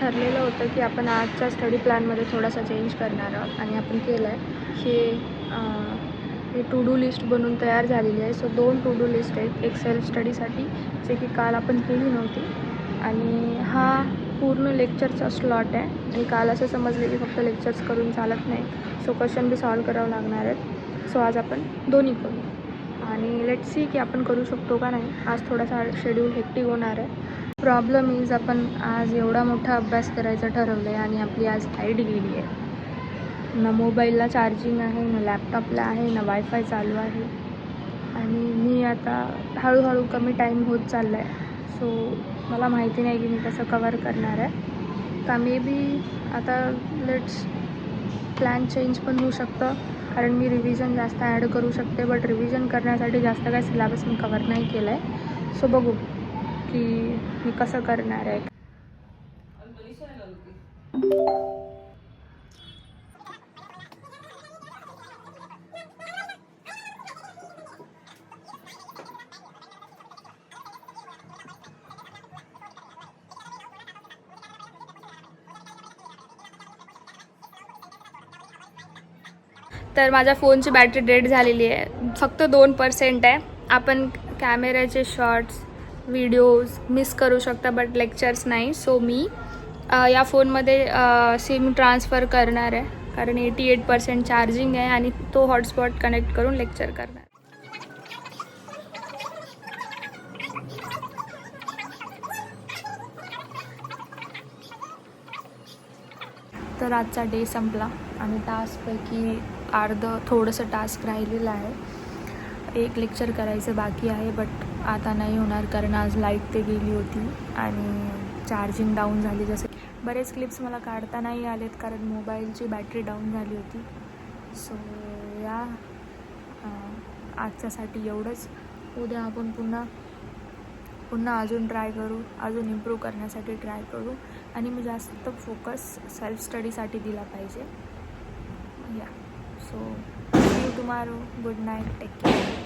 ठरलेलं होतं की आपण आजच्या स्टडी प्लॅनमध्ये थोडासा चेंज करणार आहोत आणि आपण केलं आहे. हे टू डू लिस्ट बनवून तयार झालेली आहे. सो 2 टू डू लिस्ट आहेत. एक सेल्फ स्टडीसाठी जे की काल आपण केली नव्हती आणि हा पूर्ण लेक्चरचा स्लॉट आहे. हे काल असं समजले की फक्त लेक्चर्स करून चालत नाही. सो क्वेश्चन बी सॉल्व करावं लागणार आहेत. सो आज आपण दोन्ही करू आणि लेट्स सी की आपण करू शकतो का नाही. आज थोडासा शेड्यूल हेक्टिक होणार आहे. प्रॉब्लेम इज आपण आज एवढा मोठा अभ्यास करायचं ठरवलं आहे आणि आपली आज लाईट गेली आहे. ना मोबाईलला चार्जिंग आहे, ना लॅपटॉपला आहे, ना वायफाय चालू आहे आणि मी आता हळूहळू कमी टाईम होत चालला आहे. सो मला माहिती नाही की मी कसं कवर करणार आहे का. मे बी आता लेट्स प्लॅन चेंज पण होऊ शकतं कारण मी रिव्हिजन जास्त ॲड करू शकते. बट रिव्हिजन करण्यासाठी जास्त काय सिलेबस मी कवर नाही केलं आहे. सो बघू की मी कसं करणार आहे. तर माझ्या फोनची बॅटरी डेड झालेली आहे. फक्त 2% आहे. आपण कॅमेऱ्याचे शॉर्ट्स व्हिडिओज मिस करू शकता बट लेक्चर्स नाही. सो मी या फोनमध्ये सिम ट्रान्सफर करणार आहे कारण 88% चार्जिंग आहे आणि तो हॉटस्पॉट कनेक्ट करून लेक्चर करणार. तर आजचा डे संपला आणि टास्कपैकी अर्धं थोडंसं टास्क राहिलेलं आहे. एक लेक्चर करायचं बाकी आहे बट आता नाही होणार कारण आज लाईट ते गेली होती आणि चार्जिंग डाऊन झाली. जसे बरेच क्लिप्स मला काढता नाही आलेत कारण मोबाईलची बॅटरी डाऊन झाली होती. सो या आजच्यासाठी एवढंच. उद्या आपण पुन्हा अजून ट्राय करू, अजून इम्प्रूव्ह करण्यासाठी ट्राय करू आणि मी जास्त फोकस सेल्फ स्टडीसाठी दिला पाहिजे. या so see you tomorrow. Good night. Take care.